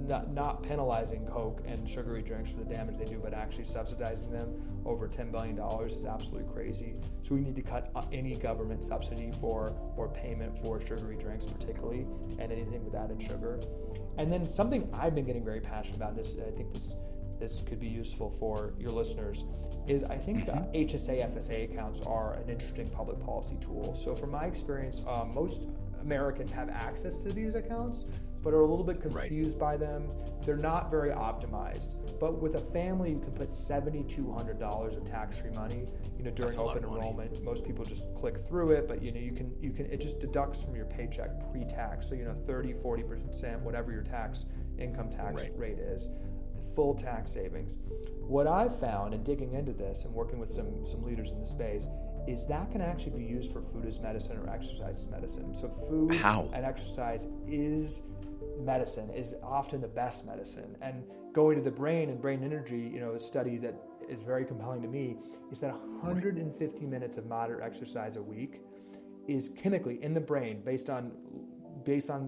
not penalizing Coke and sugary drinks for the damage they do, but actually subsidizing them over $10 billion is absolutely crazy. So we need to cut any government subsidy or payment for sugary drinks particularly, and anything with added sugar. And then something I've been getting very passionate about, I think this could be useful for your listeners, is I think HSA, FSA accounts are an interesting public policy tool. So from my experience, most Americans have access to these accounts, but are a little bit confused by them. They're not very optimized. But with a family, you can put $7,200 of tax-free money. During open enrollment, most people just click through it, but you can it just deducts from your paycheck pre-tax. So 30, 40%, whatever your income tax rate is, full tax savings. What I've found in digging into this and working with some leaders in the space is that can actually be used for food as medicine or exercise as medicine. So food and exercise is medicine, is often the best medicine. And going to the brain and brain energy, a study that is very compelling to me is that 150 minutes of moderate exercise a week is chemically in the brain, based on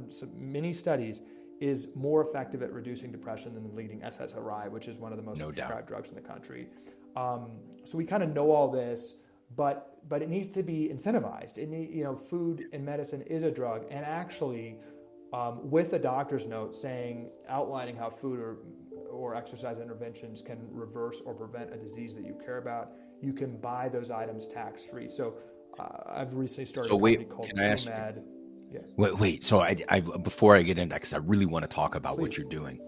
some many studies, is more effective at reducing depression than the leading SSRI, which is one of the most prescribed drugs in the country. So we kind of know all this, but it needs to be incentivized. Food and medicine is a drug, and actually, with a doctor's note outlining how food or exercise interventions can reverse or prevent a disease that you care about, you can buy those items tax-free. So I've recently started a company called TrueMed. Yeah. Wait. So I before I get into that, because I really want to talk about what you're doing.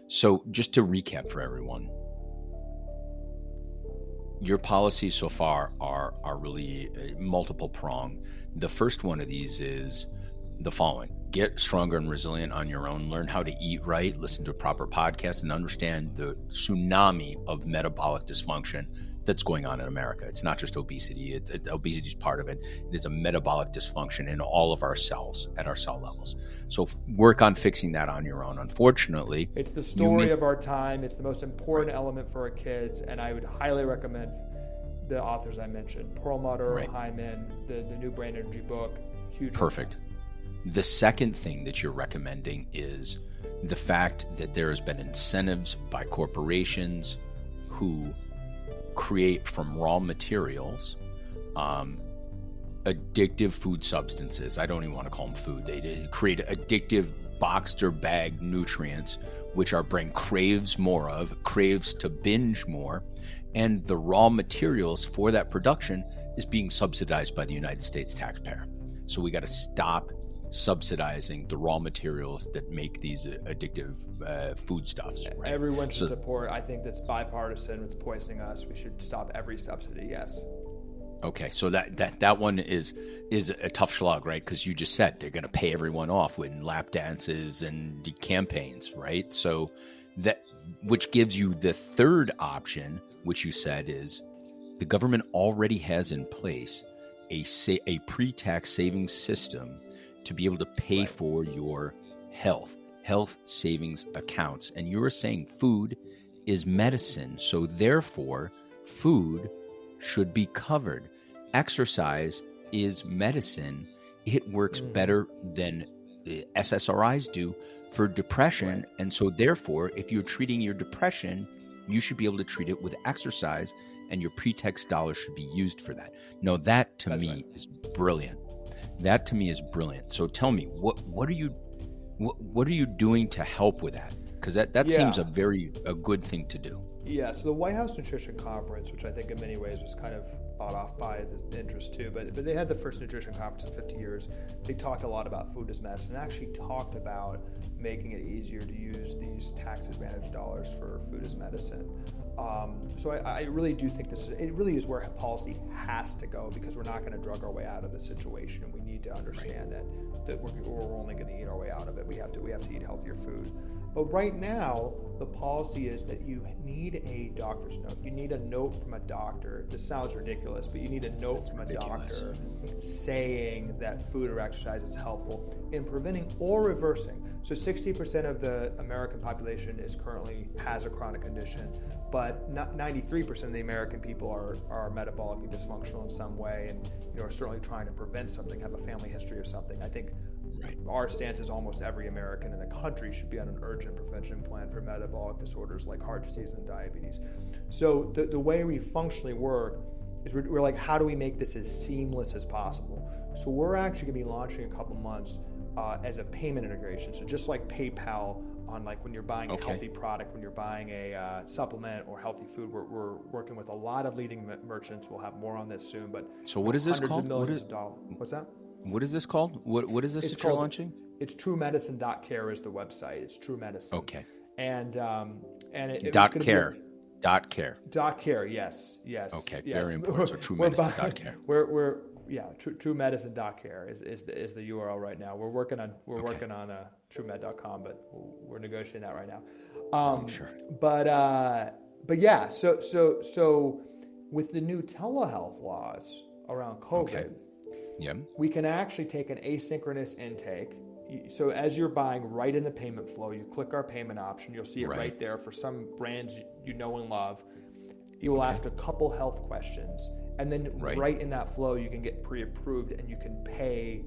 So just to recap for everyone, your policies so far are really multiple prong. The first one of these is the following: get stronger and resilient on your own, learn how to eat right, listen to a proper podcast, and understand the tsunami of metabolic dysfunction that's going on in America. It's not just obesity. Obesity is part of it. It is a metabolic dysfunction in all of our cells, at our cell levels. So work on fixing that on your own. Unfortunately, it's the story of our time. It's the most important element for our kids, and I would highly recommend the authors I mentioned: Perlmutter, Hyman, the new Brain Energy book. Huge. Perfect. The second thing that you're recommending is the fact that there has been incentives by corporations who create from raw materials addictive food substances. I don't even want to call them food. They create addictive boxed or bagged nutrients, which our brain craves more of, craves to binge more, and the raw materials for that production is being subsidized by the United States taxpayer. So we got to stop subsidizing the raw materials that make these addictive foodstuffs. Right? Everyone should support. I think that's bipartisan. It's poisoning us. We should stop every subsidy. Yes. Okay, so that one is a tough slog, right? Because you just said they're going to pay everyone off with lap dances and campaigns, right? So that, which gives you the third option, which you said is the government already has in place a pre-tax savings system to be able to pay for your health savings accounts. And you were saying food is medicine, so therefore food should be covered. Exercise is medicine. It works better than SSRIs do for depression. And so therefore, if you're treating your depression, you should be able to treat it with exercise, and your pre-tax dollars should be used for that. No, that to me is brilliant. That to me is brilliant. So tell me, what are you doing to help with that? Because that seems a good thing to do. Yeah, so the White House Nutrition Conference, which I think in many ways was kind of bought off by the interest too, but they had the first nutrition conference in 50 years. They talked a lot about food as medicine, and actually talked about making it easier to use these tax advantage dollars for food as medicine. So I really do think it really is where policy has to go, because we're not going to drug our way out of the situation, and we need to understand that we're only going to eat our way out of it. We have to eat healthier food. But right now, the policy is that you need a doctor's note. You need a note from a doctor. This sounds ridiculous, but you need a note from a doctor saying that food or exercise is helpful in preventing or reversing. So 60% of the American population currently has a chronic condition, but 93% of the American people are metabolically dysfunctional in some way, and are certainly trying to prevent something, have a family history of something. I think our stance is almost every American in the country should be on an urgent prevention plan for metabolic disorders like heart disease and diabetes. So the way we functionally work is we're like, how do we make this as seamless as possible? So we're actually going to be launching in a couple months as a payment integration. So just like PayPal, on like when you're buying a healthy product, when you're buying a supplement or healthy food, we're working with a lot of leading merchants. We'll have more on this soon. But so what is this called? Hundreds of millions of dollars. What's that? What is this called? What is this that you're launching? It's TrueMedicine.care is the website. It's True Medicine. Okay. And it .care. .care. Yes. Okay. Yes. Very important. So TrueMedicine.care. We're TrueMedicine.care is the URL right now. We're working on TrueMed.com, but we're negotiating that right now. Sure. But yeah. So with the new telehealth laws around COVID. Yeah. We can actually take an asynchronous intake. So as you're buying right in the payment flow, you click our payment option. You'll see it right there for some brands you know and love. He will ask a couple health questions, and then right in that flow, you can get pre-approved and you can pay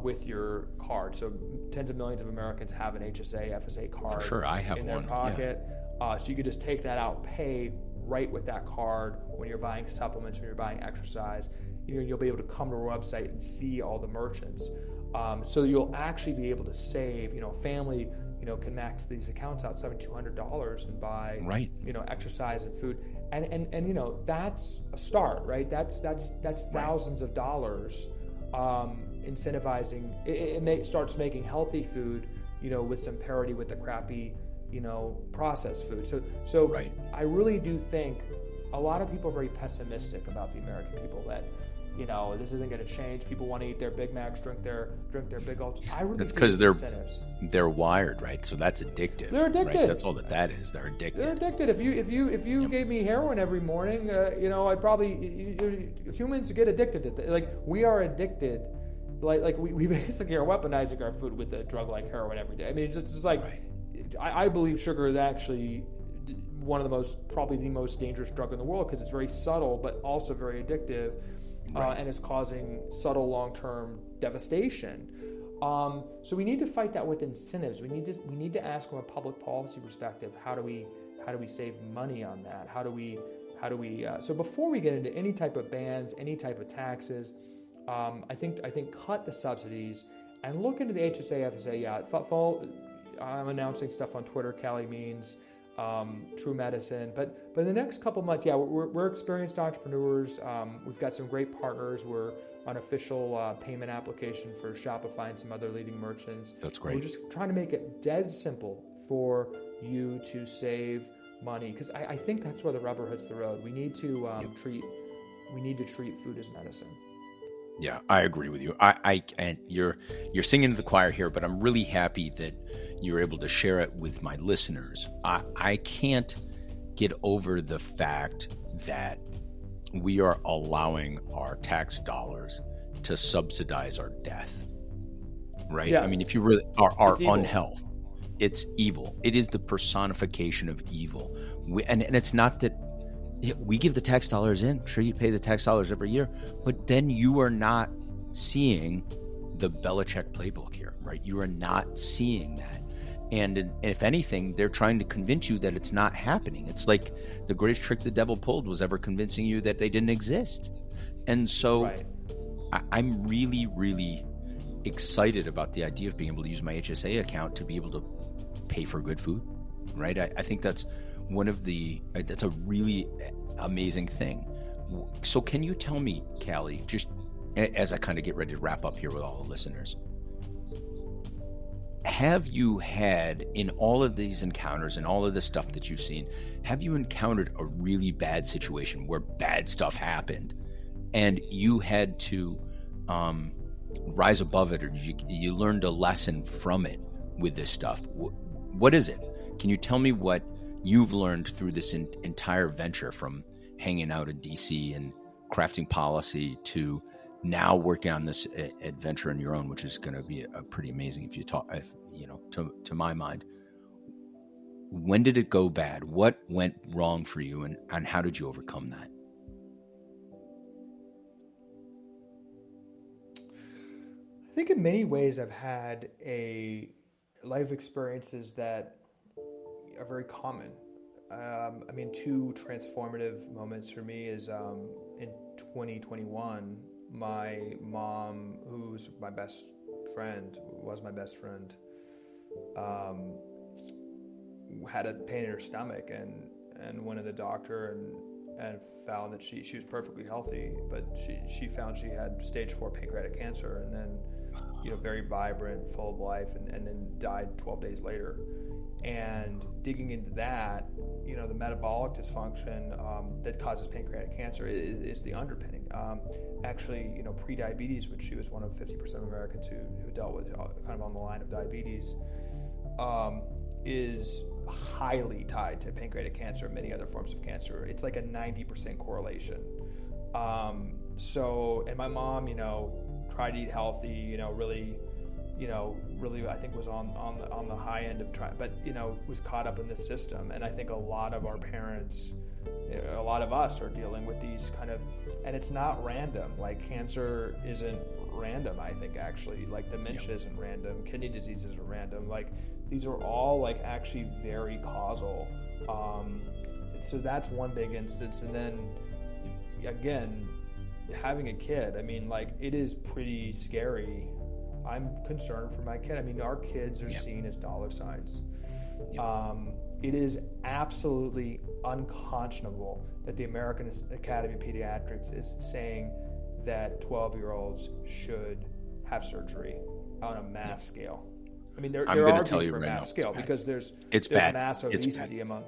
with your card. So tens of millions of Americans have an HSA, FSA card. For sure, I have in their one. pocket. So you could just take that out, pay right with that card when you're buying supplements, when you're buying exercise. You'll be able to come to our website and see all the merchants. So you'll actually be able to save. Family, can max these accounts out $7,200 and buy, exercise and food, and that's a start, right? That's thousands of dollars, incentivizing. It starts making healthy food, with some parity with the crappy, processed food. So I really do think a lot of people are very pessimistic about the American people that, this isn't going to change. People want to eat their Big Macs, drink their Big Ultra. I really that's because they're wired, right? So that's addictive. They're addicted. Right? That's all that is. They're addicted. They're addicted. If you gave me heroin every morning, I'd probably humans get addicted to we are addicted. Like we basically are weaponizing our food with a drug like heroin every day. I mean, it's just like I believe sugar is actually one of probably the most dangerous drug in the world because it's very subtle but also very addictive. And is causing subtle long-term devastation. So we need to fight that with incentives. We need to ask from a public policy perspective, how do we save money on that? How do we so before we get into any type of bans, any type of taxes, I think cut the subsidies and look into the HSA, FSA. I'm announcing stuff on Twitter, Calley Means, True Medicine, but the next couple months, we're experienced entrepreneurs. We've got some great partners. We're on official payment application for Shopify and some other leading merchants. That's great. We're just trying to make it dead simple for you to save money because I think that's where the rubber hits the road. We need to treat food as medicine. Yeah, I agree with you. And you're singing to the choir here, but I'm really happy that you're able to share it with my listeners. I can't get over the fact that we are allowing our tax dollars to subsidize our death, right? Yeah. I mean, if you really our unhealth, it's evil. It is the personification of evil. And it's not that we give the tax dollars in. Sure, you pay the tax dollars every year, but then you are not seeing the Belichick playbook here, right? You are not seeing that. And if anything, they're trying to convince you that it's not happening. It's like the greatest trick the devil pulled was ever convincing you that they didn't exist. And so I'm really, really excited about the idea of being able to use my HSA account to be able to pay for good food, right? I think that's that's a really amazing thing. So can you tell me, Calley, just as I kind of get ready to wrap up here with all the listeners, have you had, in all of these encounters and all of the stuff that you've seen, have you encountered a really bad situation where bad stuff happened and you had to rise above it, or you learned a lesson from it with this stuff? What is it? Can you tell me what you've learned through this entire venture, from hanging out in DC and crafting policy to now working on this adventure on your own, which is going to be a pretty amazing to my mind. When did it go bad? What went wrong for you, and how did you overcome that? I think in many ways I've had life experiences that are very common. Two transformative moments for me is in 2021, my mom, who's my best friend, had a pain in her stomach and went to the doctor and found that she was perfectly healthy, but she found she had stage 4 pancreatic cancer, and then very vibrant, full of life, and then died 12 days later. And digging into that, the metabolic dysfunction that causes pancreatic cancer is the underpinning. Actually, pre-diabetes, which she was one of 50% of Americans who dealt with kind of on the line of diabetes, is highly tied to pancreatic cancer and many other forms of cancer. It's like a 90% correlation. And my mom, tried to eat healthy, really, really I think was on the high end of trying, but was caught up in the system. And I think a lot of our parents, a lot of us are dealing with these kind of, and it's not random. Like cancer isn't random. I think actually, like dementia isn't random, kidney disease isn't random. Like these are all like actually very causal. So that's one big instance. And then again, having a kid, I mean, like it is pretty scary. I'm concerned for my kid. I mean, our kids are seen as dollar signs. It is absolutely unconscionable that the American Academy of Pediatrics is saying that 12-year-olds should have surgery on a mass scale. I mean, they're arguing for a mass scale because there's mass obesity among.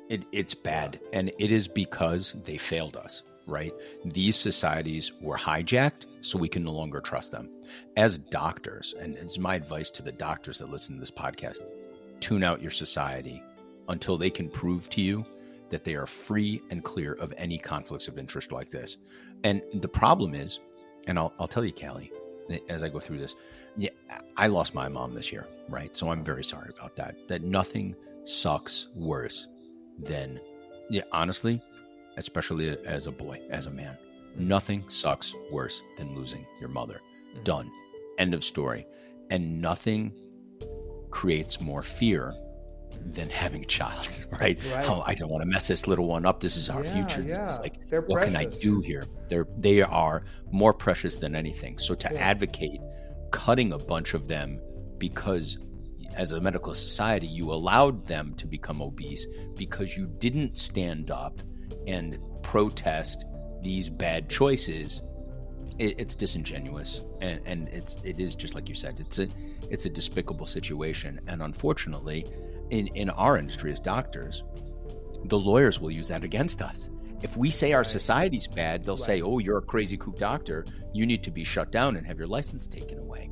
It's bad, and it is because they failed us, right? These societies were hijacked, so we can no longer trust them. As doctors, and it's my advice to the doctors that listen to this podcast, tune out your society until they can prove to you that they are free and clear of any conflicts of interest like this. And the problem is, and I'll tell you, Calley, as I go through this, I lost my mom this year, right? So I'm very sorry about that. That nothing sucks worse than, honestly, especially as a boy, as a man, nothing sucks worse than losing your mother. Done. End of story. And nothing creates more fear than having a child, right? How I don't want to mess this little one up. This is our future. This is like, what can I do here? They are more precious than anything. So to advocate cutting a bunch of them because as a medical society, you allowed them to become obese because you didn't stand up and protest these bad choices. It's disingenuous, and it is just like you said. It's a despicable situation, and unfortunately, in our industry as doctors, the lawyers will use that against us. If we say our society's bad, they'll say, "Oh, you're a crazy kook doctor. You need to be shut down and have your license taken away."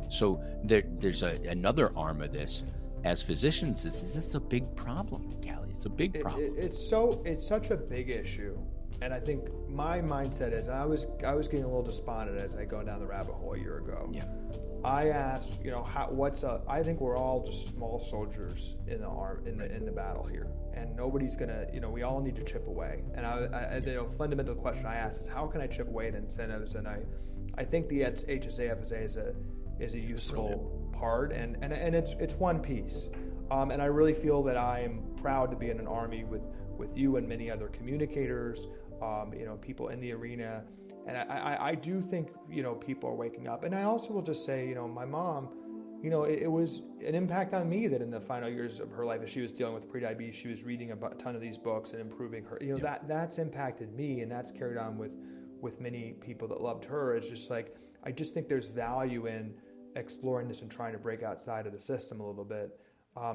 So there's another arm of this. As physicians, this is a big problem, Calley. It's a big problem. It's such a big issue. And I think my mindset is I was getting a little despondent as I go down the rabbit hole a year ago. Yeah. I asked, I think we're all just small soldiers in the battle here, and nobody's gonna, we all need to chip away. And the fundamental question I asked is, how can I chip away at incentives? And I think the HSA FSA is a useful part, and it's one piece. And I really feel that I'm proud to be in an army with you and many other communicators, people in the arena. And I do think, people are waking up. And I also will just say, my mom, it was an impact on me that in the final years of her life, as she was dealing with prediabetes, she was reading a ton of these books and improving her, that's impacted me, and that's carried on with many people that loved her. It's just like, I just think there's value in exploring this and trying to break outside of the system a little bit.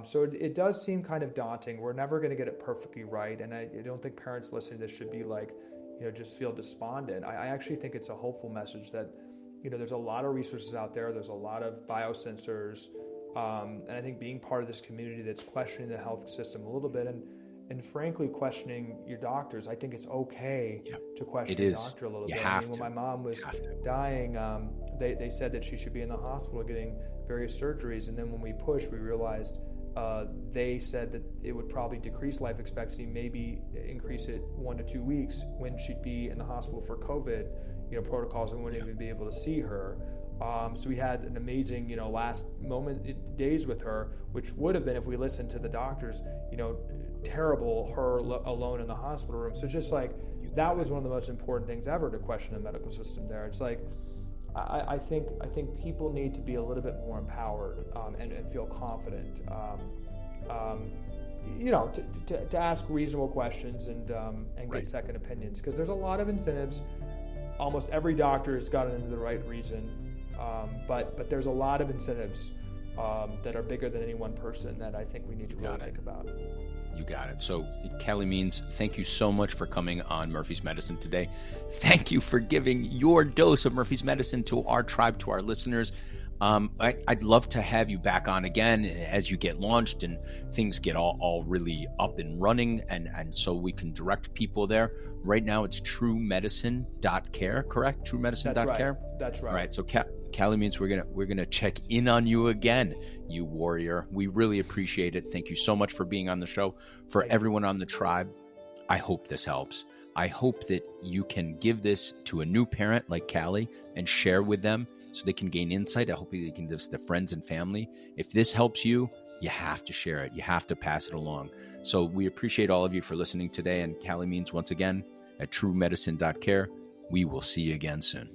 So it does seem kind of daunting. We're never going to get it perfectly right. And I don't think parents listening to this should be like, just feel despondent. I actually think it's a hopeful message that, there's a lot of resources out there. There's a lot of biosensors. And I think being part of this community that's questioning the health system a little bit and frankly questioning your doctors. I think it's okay to question your doctor a little bit. When my mom was dying, they said that she should be in the hospital getting various surgeries. And then when we pushed, we realized they said that it would probably decrease life expectancy, maybe increase it 1 to 2 weeks when she'd be in the hospital for COVID, protocols, and we wouldn't even be able to see her. So we had an amazing, last moment days with her, which would have been, if we listened to the doctors, terrible, her alone in the hospital room. So just like, that was one of the most important things ever to question the medical system there. It's like, I think people need to be a little bit more empowered and feel confident, to ask reasonable questions and get second opinions, because there's a lot of incentives. Almost every doctor has gotten into the right reason, but there's a lot of incentives that are bigger than any one person that I think we need to really think about. You got it. So, Calley Means, thank you so much for coming on Murphy's Medicine today. Thank you for giving your dose of Murphy's Medicine to our tribe, to our listeners. I'd love to have you back on again as you get launched and things get all really up and running, and so we can direct people there. Right now it's TrueMedicine.care, correct? TrueMedicine.care? That's right. All right, so Calley Means we're gonna check in on you again, you warrior. We really appreciate it. Thank you so much for being on the show. For everyone on the tribe, I hope this helps. I hope that you can give this to a new parent like Calley and share with them so they can gain insight. I hope they can give this to friends and family. If this helps you, you have to share it. You have to pass it along. So we appreciate all of you for listening today. And Calley Means, once again, at TrueMedicine.care. We will see you again soon.